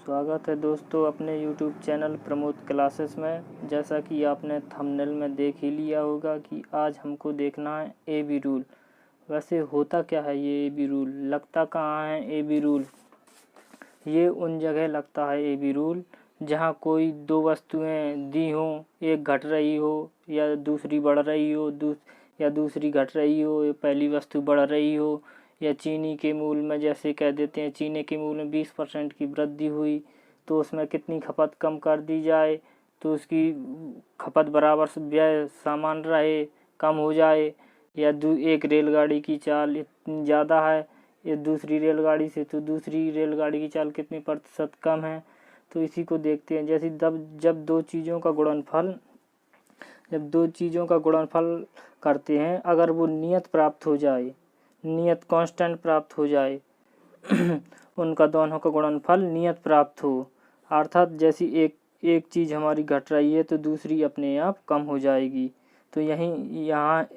स्वागत है दोस्तों अपने YouTube चैनल प्रमोद क्लासेस में। जैसा कि आपने थंबनेल में देख ही लिया होगा कि आज हमको देखना है ए बी रूल। वैसे होता क्या है ये ए बी रूल, लगता कहाँ है ए बी रूल? ये उन जगह लगता है ए बी रूल जहाँ कोई दो वस्तुएं दी हों, एक घट रही हो या दूसरी बढ़ रही हो, या दूसरी घट रही हो या पहली वस्तु बढ़ रही हो, या चीनी के मूल में जैसे कह देते हैं चीनी के मूल में 20% की वृद्धि हुई तो उसमें कितनी खपत कम कर दी जाए तो उसकी खपत बराबर से व्यय समान रहे, कम हो जाए। या एक रेलगाड़ी की चाल इतनी ज़्यादा है ये दूसरी रेलगाड़ी से तो दूसरी रेलगाड़ी की चाल कितनी प्रतिशत कम है। तो इसी को देखते हैं। जैसे जब दो चीज़ों का गुणनफल करते हैं, अगर वो नियत प्राप्त हो जाए, नियत कांस्टेंट प्राप्त हो जाए उनका दोनों का गुणनफल नियत प्राप्त हो, अर्थात जैसी एक चीज़ हमारी घट रही है तो दूसरी अपने आप कम हो जाएगी। तो यहाँ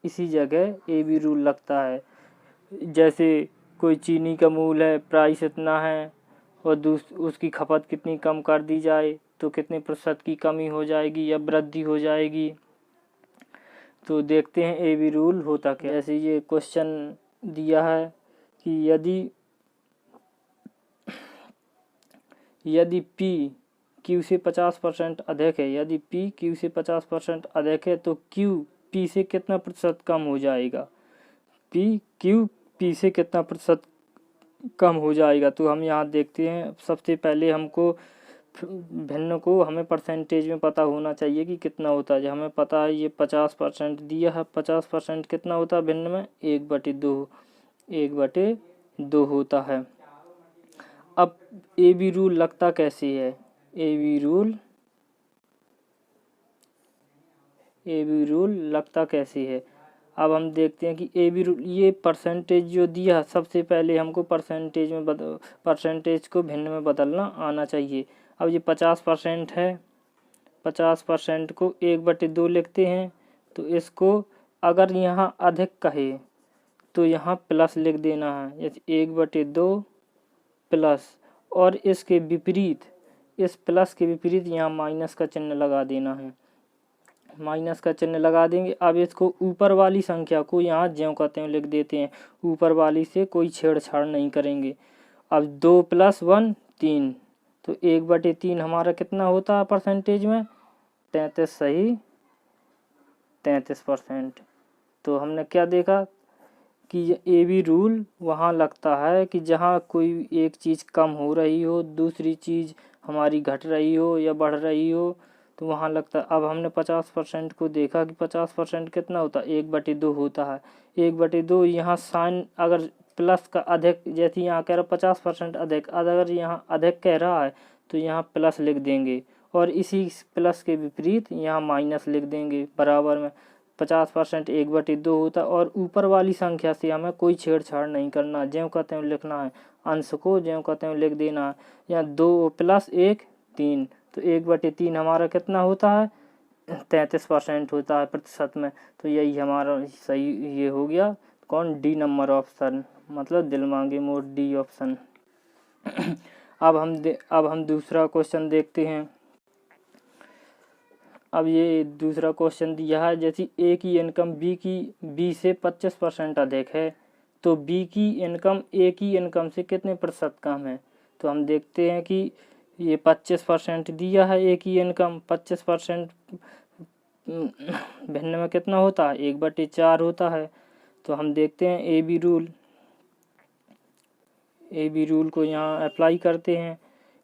इसी जगह ए बी रूल लगता है। जैसे कोई चीनी का मूल है, प्राइस इतना है और उसकी खपत कितनी कम कर दी जाए तो कितने प्रतिशत की कमी हो जाएगी या वृद्धि हो जाएगी। तो देखते हैं ए बी रूल होता क्या। जैसे ये क्वेश्चन दिया है कि यदि P Q से 50% अधिक है, यदि P Q से 50% अधिक है तो Q P से कितना प्रतिशत कम हो जाएगा, Q P से कितना प्रतिशत कम हो जाएगा। तो हम यहाँ देखते हैं, सबसे पहले हमको भिन्न को हमें परसेंटेज में पता होना चाहिए कि कितना होता है। हमें पता है ये 50% दिया है, 50% कितना होता है भिन्न में 1/2 होता है। अब ए बी रूल लगता कैसे है? ए बी रूल लगता कैसे है? अब हम देखते हैं कि ए बी रूल ये परसेंटेज जो दिया, सबसे पहले हमको परसेंटेज को भिन्न में बदलना आना चाहिए। अब ये 50% है, 50% को 1/2 लिखते हैं। तो इसको अगर यहाँ अधिक कहे तो यहाँ प्लस लिख देना है, जैसे 1/2 प्लस, और इसके विपरीत, इस प्लस के विपरीत यहाँ माइनस का चिन्ह लगा देना है, माइनस का चिन्ह लगा देंगे। अब इसको ऊपर वाली संख्या को यहाँ ज्यों का त्यों लिख देते हैं, ऊपर वाली से कोई छेड़छाड़ नहीं करेंगे। अब 2 + 1 3, तो 1/3 हमारा कितना होता है परसेंटेज में? 33, सही 33%। तो हमने क्या देखा कि ए बी रूल वहाँ लगता है कि जहाँ कोई एक चीज़ कम हो रही हो, दूसरी चीज़ हमारी घट रही हो या बढ़ रही हो, तो वहाँ लगता है। अब हमने 50% को देखा कि 50% कितना होता है? 1/2 होता है। 1/2 यहाँ साइन अगर प्लस का अधिक, जैसे यहाँ कह रहा 50% अधिक, अगर यहाँ अधिक कह रहा है तो यहाँ प्लस लिख देंगे, और इसी प्लस के विपरीत यहाँ माइनस लिख देंगे बराबर में। 50% 1/2 होता है, और ऊपर वाली संख्या से हमें कोई छेड़छाड़ नहीं करना, ज्यों का त्यों लिखना है, अंश को ज्यों का त्यों लिख देना है। यहाँ 2 + 1 3, तो 1/3 हमारा कितना होता है? 33% होता है प्रतिशत में। तो यही हमारा सही ये हो गया, कौन? डी नंबर ऑप्शन, मतलब दिल मांगे मोर डी ऑप्शन। अब हम दूसरा क्वेश्चन देखते हैं। अब ये दूसरा क्वेश्चन दिया है, जैसे ए की इनकम बी से 25% अधिक है तो बी की इनकम ए की इनकम से कितने प्रतिशत कम है। तो हम देखते हैं कि ये 25% दिया है, ए की इनकम 25% भिन्न में कितना होता है? 1/4 होता है। तो हम देखते हैं ए बी रूल को यहाँ अप्लाई करते हैं।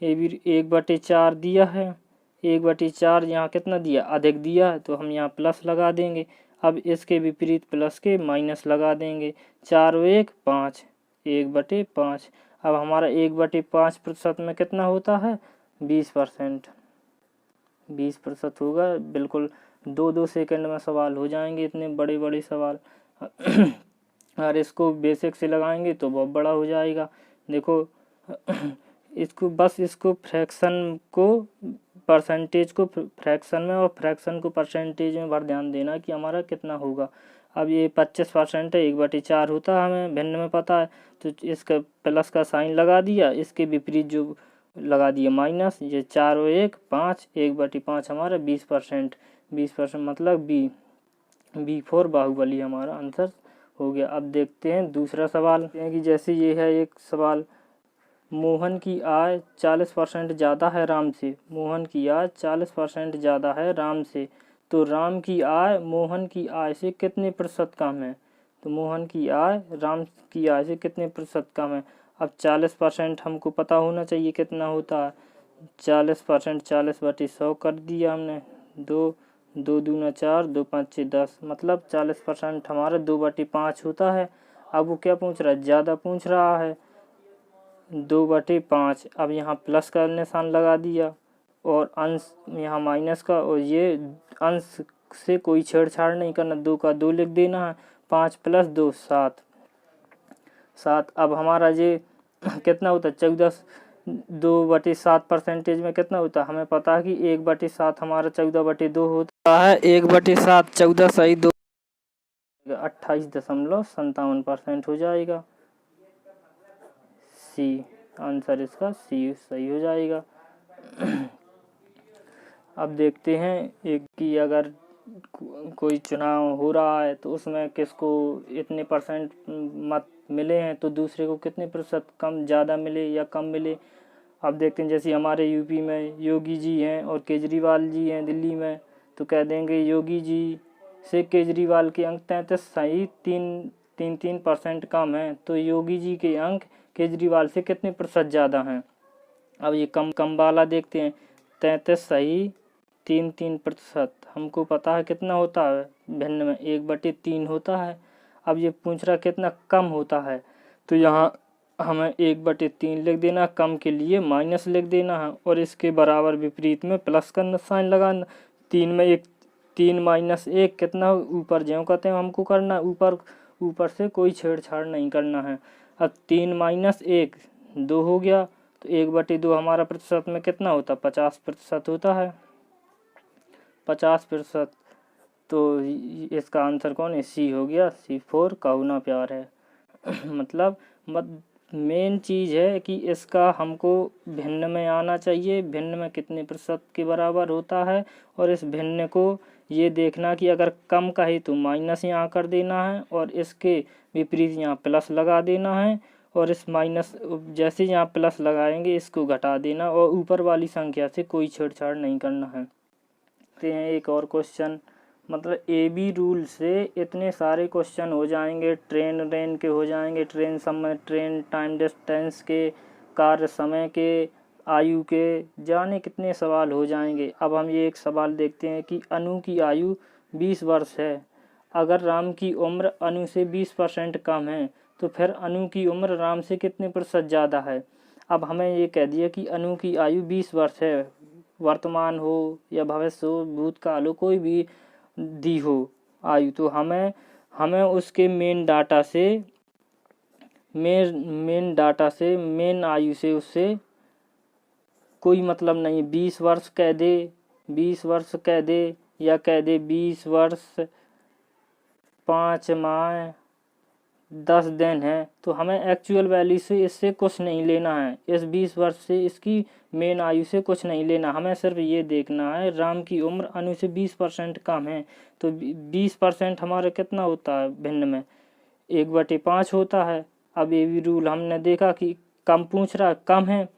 1/4 दिया है, 1/4 यहाँ कितना दिया? अधिक दिया है, तो हम यहाँ प्लस लगा देंगे। अब इसके विपरीत प्लस के माइनस लगा देंगे। 4 और 1 5, 1/5। अब हमारा 1/5% में कितना होता है? 20%। 20% होगा। बिल्कुल 2-2 सेकंड में सवाल हो जाएंगे, इतने बड़े बड़े सवाल। अगर इसको बेसिक से लगाएंगे तो बहुत बड़ा हो जाएगा। देखो इसको फ्रैक्शन को परसेंटेज को फ्रैक्शन में और फ्रैक्शन को परसेंटेज में बार ध्यान देना कि हमारा कितना होगा। अब ये 25% है, 1/4 होता है, हमें भिन्न में पता है, तो इसका प्लस का साइन लगा दिया, इसके विपरीत जो लगा दिया माइनस, ये 4 और 1 5, 1/5 हमारा 20%, 20% मतलब B4 बाहुबली हमारा आंसर हो गया। अब देखते हैं दूसरा सवाल कि जैसे ये है एक सवाल, मोहन की आय 40% ज़्यादा है राम से। मोहन की आय 40% ज़्यादा है राम से, तो राम की आय मोहन की आय से कितने प्रतिशत कम है। तो मोहन की आय राम की आय से कितने प्रतिशत कम है। अब 40% हमको पता होना चाहिए कितना होता है। 40% 40/100 कर दिया हमने, 2 दूना 4, 2 5 6 10, मतलब 40% हमारा 2/5 होता है। अब वो क्या पूछ रहा है, ज़्यादा पूछ रहा है, 2/5। अब यहाँ प्लस का निशान लगा दिया और अंश यहाँ माइनस का, और ये अंश से कोई छेड़छाड़ नहीं करना, 2 का 2 लिख देना है। 5 + 2 7। अब हमारा ये कितना होता है, 14, 2/7 परसेंटेज में कितना होता है, हमें पता है कि 1/7 हमारा 14/2 होता है। 1/7 14 सही 2, 28.57% हो जाएगा। सी आंसर इसका सी सही हो जाएगा। अब देखते हैं एक कि अगर कोई चुनाव हो रहा है तो उसमें किसको इतने % मत मिले हैं तो दूसरे को कितने प्रतिशत कम ज़्यादा मिले या कम मिले। अब देखते हैं जैसे हमारे यूपी में योगी जी हैं और केजरीवाल जी हैं दिल्ली में, तो कह देंगे योगी जी से केजरीवाल के अंक 33 सही 3% कम हैं, तो योगी जी के अंक केजरीवाल से कितने प्रतिशत ज़्यादा हैं। अब ये कम वाला देखते हैं, 33 सही 3% हमको पता है कितना होता है भिन्न में, 1/3 होता है। अब ये पूछ रहा कितना कम होता है, तो यहाँ हमें 1/3 लिख देना, कम के लिए माइनस लिख देना है और इसके बराबर विपरीत में प्लस का साइन लगाना। 3 में 1, 3 - 1 कितना, ऊपर ज्यों कहते हैं हमको करना, ऊपर से कोई छेड़छाड़ नहीं करना है। अब 3 - 1 2 हो गया, तो 1/2 हमारा प्रतिशत में कितना होता, 50% होता है, 50%। तो इसका आंसर कौन है, सी हो गया, C4 काहुना प्यार है। मतलब मेन चीज़ है कि इसका हमको भिन्न में आना चाहिए, भिन्न में कितने प्रतिशत के बराबर होता है, और इस भिन्न को ये देखना कि अगर कम का है तो माइनस यहाँ कर देना है और इसके विपरीत यहाँ प्लस लगा देना है, और इस माइनस जैसे यहाँ प्लस लगाएंगे इसको घटा देना और ऊपर वाली संख्या से कोई छेड़छाड़ नहीं करना है। देखते हैं एक और क्वेश्चन, मतलब AB रूल से इतने सारे क्वेश्चन हो जाएंगे, ट्रेन के हो जाएंगे, ट्रेन समय, ट्रेन टाइम डिस्टेंस के, कार्य समय के, आयु के, जाने कितने सवाल हो जाएंगे। अब हम ये एक सवाल देखते हैं कि अनु की आयु 20 वर्ष है, अगर राम की उम्र अनु से 20% कम है तो फिर अनु की उम्र राम से कितने प्रतिशत ज़्यादा है। अब हमें ये कह दिया कि अनु की आयु 20 वर्ष है, वर्तमान हो या भविष्य हो, भूतकाल हो, कोई भी दी हो आयु, तो हमें उसके मेन डाटा से मेन आयु से उससे कोई मतलब नहीं। 20 वर्ष कह दे, 20 वर्ष कह दे, या कह दे 20 वर्ष 5 माह 10 दिन है, तो हमें एक्चुअल वैल्यू से इससे कुछ नहीं लेना है, इस 20 वर्ष से इसकी मेन आयु से कुछ नहीं लेना, हमें सिर्फ ये देखना है राम की उम्र अनु से 20% कम है, तो 20% हमारा कितना होता है भिन्न में, 1/5 होता है। अब ये भी रूल हमने देखा कि कम पूछ रहा, कम है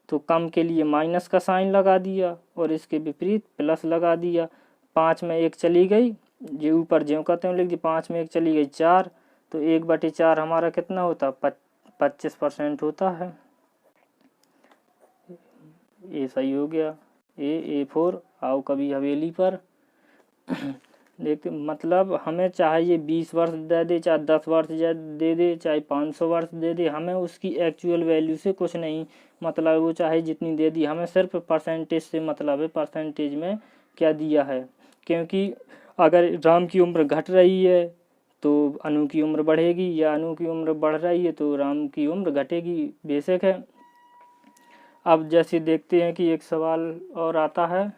तो कम के लिए माइनस का साइन लगा दिया और इसके विपरीत प्लस लगा दिया। 5 में 1 चली गई, ये ऊपर ज्यों कहते हैं लिख दी, 5 में 1 चली गई 4, तो 1/4 हमारा कितना होता, 25% होता है। ये सही हो गया। A4 आओ कभी हवेली पर। देखते मतलब हमें चाहे ये 20 वर्ष दे दे, चाहे 10 वर्ष दे दे, चाहे 500 वर्ष दे दे, हमें उसकी एक्चुअल वैल्यू से कुछ नहीं मतलब, वो चाहे जितनी दे दी, हमें सिर्फ परसेंटेज से मतलब है, परसेंटेज में क्या दिया है। क्योंकि अगर राम की उम्र घट रही है तो अनु की उम्र बढ़ेगी, या अनु की उम्र बढ़ रही है तो राम की उम्र घटेगी, बेसिक है। अब जैसे देखते हैं कि एक सवाल और आता है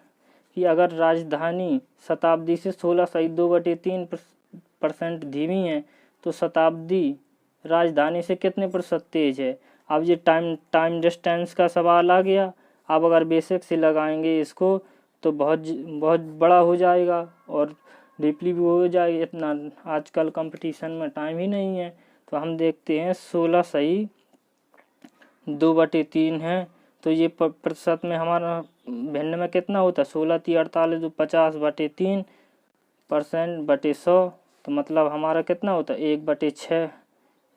कि अगर राजधानी शताब्दी से 16.2/3% धीमी है तो शताब्दी राजधानी से कितने प्रतिशत तेज है। अब ये टाइम डिस्टेंस का सवाल आ गया। अब अगर बेसिक से लगाएंगे इसको तो बहुत बड़ा हो जाएगा और डीपली भी हो जाएगा। इतना आजकल कंपटीशन में टाइम ही नहीं है। तो हम देखते हैं 16 सही 2/3 है। तो ये प्रतिशत में हमारा भिन्न में कितना होता है 16 3 48 तो 50/3%/100। तो मतलब हमारा कितना होता है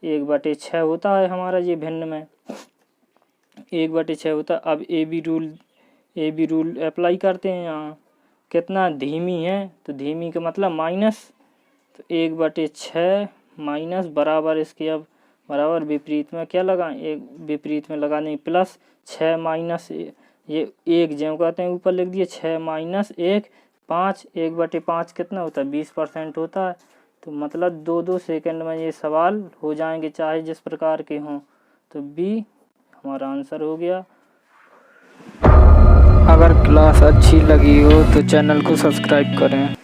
1/6 होता है हमारा ये भिन्न में 1/6 होता है। अब ए बी रूल अप्लाई करते हैं। यहाँ कितना धीमी है तो धीमी का मतलब माइनस, तो 1/6 माइनस बराबर इसके अब बराबर विपरीत में क्या लगाएं, एक विपरीत में लगाने प्लस 6 माइनस ये 1 जो कहते हैं ऊपर लिख दिए 6 माइनस 1 5 1/5 कितना होता है 20% होता है। तो मतलब 2-2 सेकंड में ये सवाल हो जाएंगे चाहे जिस प्रकार के हों। तो बी हमारा आंसर हो गया। अगर क्लास अच्छी लगी हो तो चैनल को सब्सक्राइब करें।